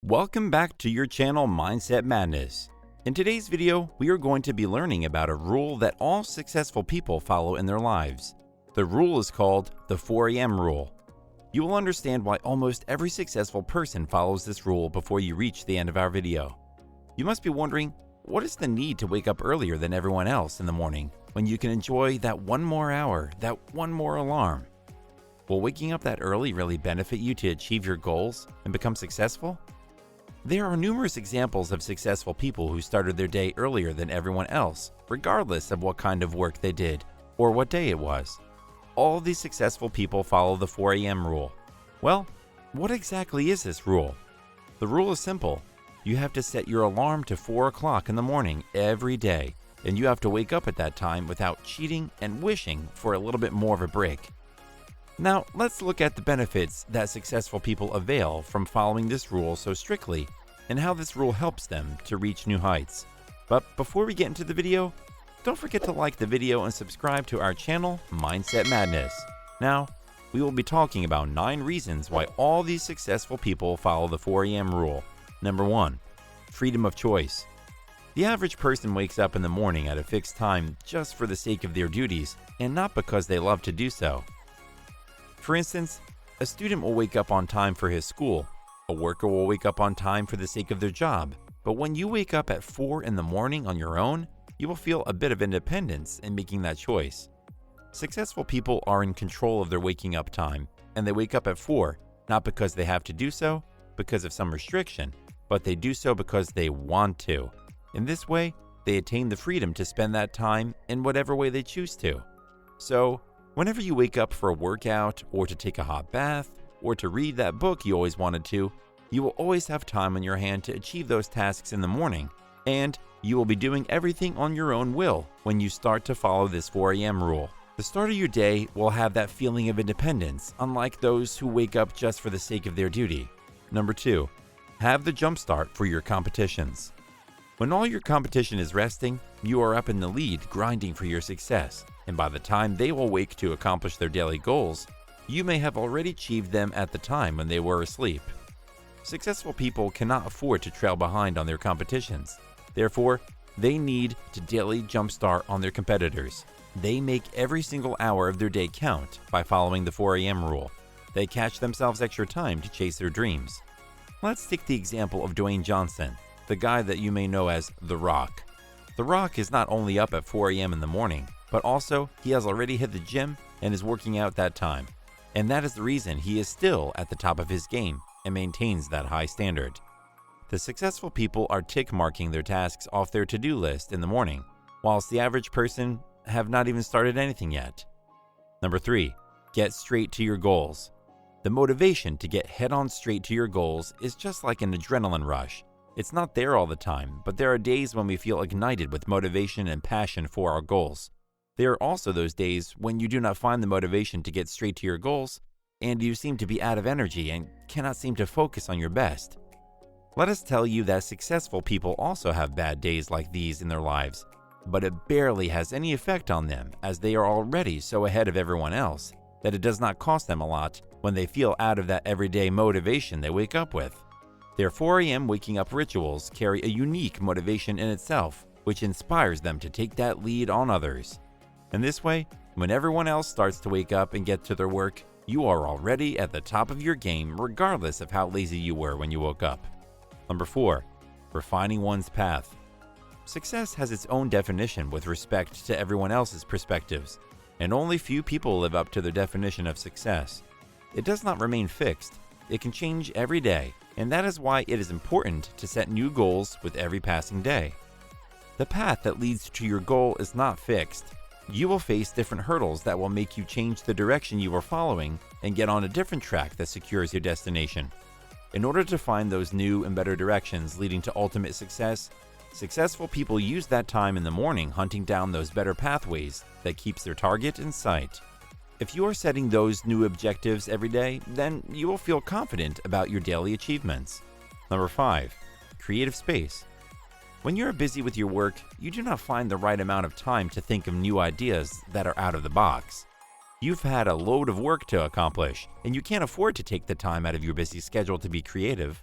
Welcome back to your channel Mindset Madness. In today's video, we are going to be learning about a rule that all successful people follow in their lives. The rule is called the 4 a.m. rule. You will understand why almost every successful person follows this rule before you reach the end of our video. You must be wondering, what is the need to wake up earlier than everyone else in the morning when you can enjoy that one more hour, that one more alarm? Will waking up that early really benefit you to achieve your goals and become successful? There are numerous examples of successful people who started their day earlier than everyone else, regardless of what kind of work they did or what day it was. All these successful people follow the 4 a.m. rule. Well, what exactly is this rule? The rule is simple. You have to set your alarm to 4 o'clock in the morning every day, and you have to wake up at that time without cheating and wishing for a little bit more of a break. Now, let's look at the benefits that successful people avail from following this rule so strictly and how this rule helps them to reach new heights. But before we get into the video, don't forget to like the video and subscribe to our channel, Mindset Madness. Now, we will be talking about 9 reasons why all these successful people follow the 4 a.m. rule. Number 1, freedom of choice. The average person wakes up in the morning at a fixed time just for the sake of their duties and not because they love to do so. For instance, a student will wake up on time for his school. A worker will wake up on time for the sake of their job. But when you wake up at 4 in the morning on your own, you will feel a bit of independence in making that choice. Successful people are in control of their waking up time, and they wake up at 4, not because they have to do so, because of some restriction, but they do so because they want to. In this way, they attain the freedom to spend that time in whatever way they choose to. So, whenever you wake up for a workout, or to take a hot bath, or to read that book you always wanted to, you will always have time on your hand to achieve those tasks in the morning, and you will be doing everything on your own will when you start to follow this 4 a.m. rule. The start of your day will have that feeling of independence, unlike those who wake up just for the sake of their duty. Number 2, have the jump start for your competitions. When all your competition is resting, you are up in the lead grinding for your success, and by the time they will wake to accomplish their daily goals, you may have already achieved them at the time when they were asleep. Successful people cannot afford to trail behind on their competitions. Therefore, they need to daily jumpstart on their competitors. They make every single hour of their day count by following the 4 a.m. rule. They catch themselves extra time to chase their dreams. Let's take the example of Dwayne Johnson, the guy that you may know as The Rock. The Rock is not only up at 4 a.m. in the morning, but also he has already hit the gym and is working out that time. And that is the reason he is still at the top of his game and maintains that high standard. The successful people are tick marking their tasks off their to-do list in the morning, whilst the average person have not even started anything yet. Number 3, get straight to your goals. The motivation to get head-on straight to your goals is just like an adrenaline rush. It's not there all the time, but there are days when we feel ignited with motivation and passion for our goals. There are also those days when you do not find the motivation to get straight to your goals, and you seem to be out of energy and cannot seem to focus on your best. Let us tell you that successful people also have bad days like these in their lives, but it barely has any effect on them as they are already so ahead of everyone else that it does not cost them a lot when they feel out of that everyday motivation they wake up with. Their 4 a.m. waking up rituals carry a unique motivation in itself, which inspires them to take that lead on others. In this way, when everyone else starts to wake up and get to their work, you are already at the top of your game regardless of how lazy you were when you woke up. Number 4, refining one's path. Success has its own definition with respect to everyone else's perspectives, and only few people live up to their definition of success. It does not remain fixed. It can change every day, and that is why it is important to set new goals with every passing day. The path that leads to your goal is not fixed. You will face different hurdles that will make you change the direction you are following and get on a different track that secures your destination. In order to find those new and better directions leading to ultimate success, successful people use that time in the morning hunting down those better pathways that keeps their target in sight. If you are setting those new objectives every day, then you will feel confident about your daily achievements. Number 5, creative space. When you are busy with your work, you do not find the right amount of time to think of new ideas that are out of the box. You've had a load of work to accomplish, and you can't afford to take the time out of your busy schedule to be creative.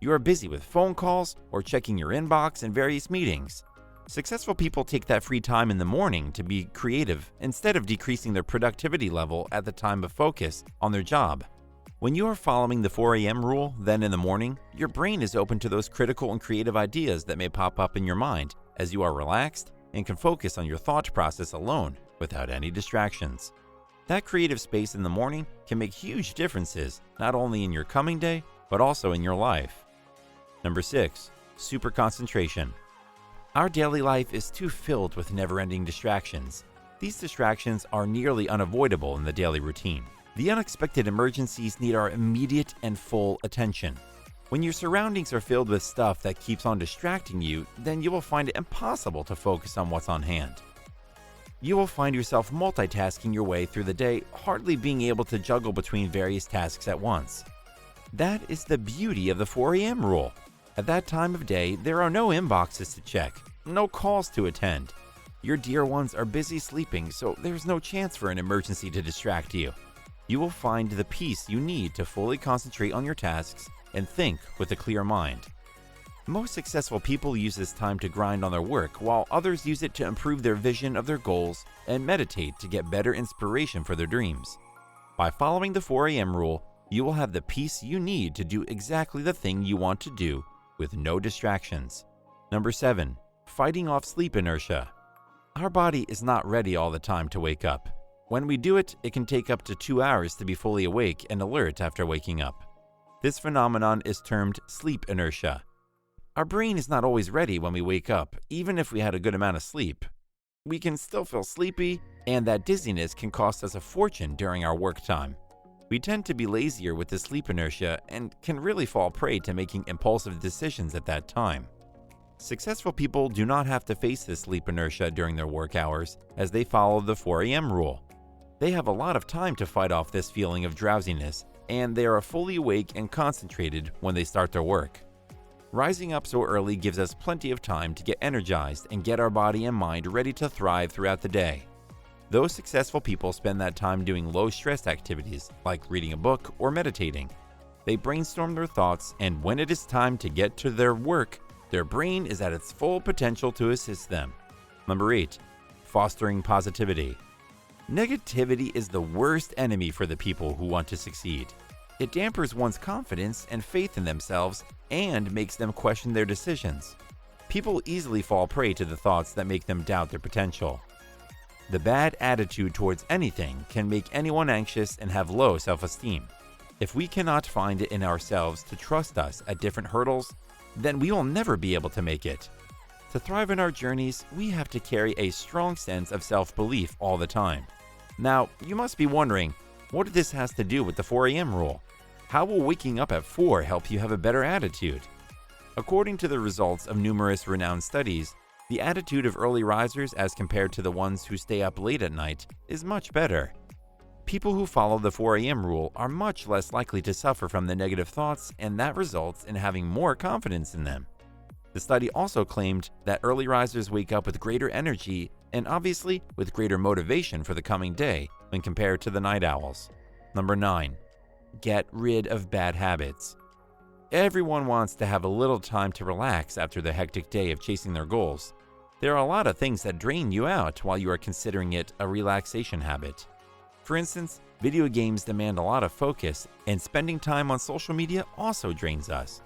You are busy with phone calls or checking your inbox and various meetings. Successful people take that free time in the morning to be creative instead of decreasing their productivity level at the time of focus on their job. When you are following the 4 a.m. rule, then in the morning, your brain is open to those critical and creative ideas that may pop up in your mind as you are relaxed and can focus on your thought process alone without any distractions. That creative space in the morning can make huge differences not only in your coming day, but also in your life. Number 6. Super concentration. Our daily life is too filled with never-ending distractions. These distractions are nearly unavoidable in the daily routine. The unexpected emergencies need our immediate and full attention. When your surroundings are filled with stuff that keeps on distracting you, then you will find it impossible to focus on what's on hand. You will find yourself multitasking your way through the day, hardly being able to juggle between various tasks at once. That is the beauty of the 4 a.m. rule. At that time of day, there are no inboxes to check, no calls to attend. Your dear ones are busy sleeping, so there's no chance for an emergency to distract you. You will find the peace you need to fully concentrate on your tasks and think with a clear mind. Most successful people use this time to grind on their work, while others use it to improve their vision of their goals and meditate to get better inspiration for their dreams. By following the 4 a.m. rule, you will have the peace you need to do exactly the thing you want to do with no distractions. Number 7. Fighting off sleep inertia. Our body is not ready all the time to wake up. When we do it, it can take up to 2 hours to be fully awake and alert after waking up. This phenomenon is termed sleep inertia. Our brain is not always ready when we wake up, even if we had a good amount of sleep. We can still feel sleepy, and that dizziness can cost us a fortune during our work time. We tend to be lazier with the sleep inertia and can really fall prey to making impulsive decisions at that time. Successful people do not have to face this sleep inertia during their work hours as they follow the 4 a.m. rule. They have a lot of time to fight off this feeling of drowsiness, and they are fully awake and concentrated when they start their work. Rising up so early gives us plenty of time to get energized and get our body and mind ready to thrive throughout the day. Those successful people spend that time doing low-stress activities like reading a book or meditating. They brainstorm their thoughts, and when it is time to get to their work, their brain is at its full potential to assist them. Number 8. Fostering positivity. Negativity is the worst enemy for the people who want to succeed. It dampers one's confidence and faith in themselves and makes them question their decisions. People easily fall prey to the thoughts that make them doubt their potential. The bad attitude towards anything can make anyone anxious and have low self-esteem. If we cannot find it in ourselves to trust us at different hurdles, then we will never be able to make it. To thrive in our journeys, we have to carry a strong sense of self-belief all the time. Now, you must be wondering, what this has to do with the 4 a.m. rule? How will waking up at 4 help you have a better attitude? According to the results of numerous renowned studies, the attitude of early risers as compared to the ones who stay up late at night is much better. People who follow the 4 a.m. rule are much less likely to suffer from the negative thoughts, and that results in having more confidence in them. The study also claimed that early risers wake up with greater energy and obviously with greater motivation for the coming day when compared to the night owls. Number 9. Get rid of bad habits. Everyone wants to have a little time to relax after the hectic day of chasing their goals. There are a lot of things that drain you out while you are considering it a relaxation habit. For instance, video games demand a lot of focus, and spending time on social media also drains us.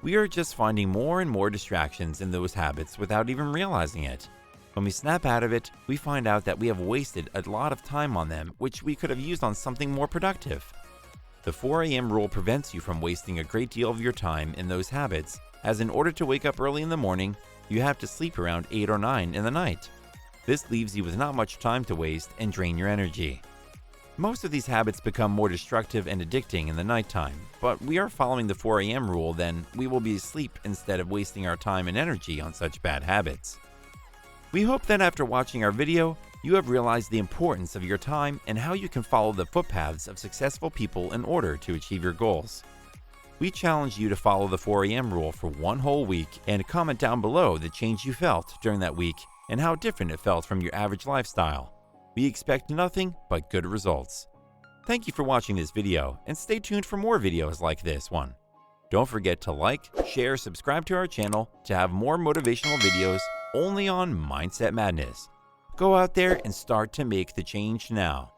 We are just finding more and more distractions in those habits without even realizing it. When we snap out of it, we find out that we have wasted a lot of time on them, which we could have used on something more productive. The 4 a.m. rule prevents you from wasting a great deal of your time in those habits, as in order to wake up early in the morning, you have to sleep around 8 or 9 in the night. This leaves you with not much time to waste and drain your energy. Most of these habits become more destructive and addicting in the nighttime, but we are following the 4 a.m. rule, then we will be asleep instead of wasting our time and energy on such bad habits. We hope that after watching our video, you have realized the importance of your time and how you can follow the footpaths of successful people in order to achieve your goals. We challenge you to follow the 4 a.m. rule for one whole week and comment down below the change you felt during that week and how different it felt from your average lifestyle. We expect nothing but good results. Thank you for watching this video, and stay tuned for more videos like this one. Don't forget to like, share, subscribe to our channel to have more motivational videos only on Mindset Madness. Go out there and start to make the change now.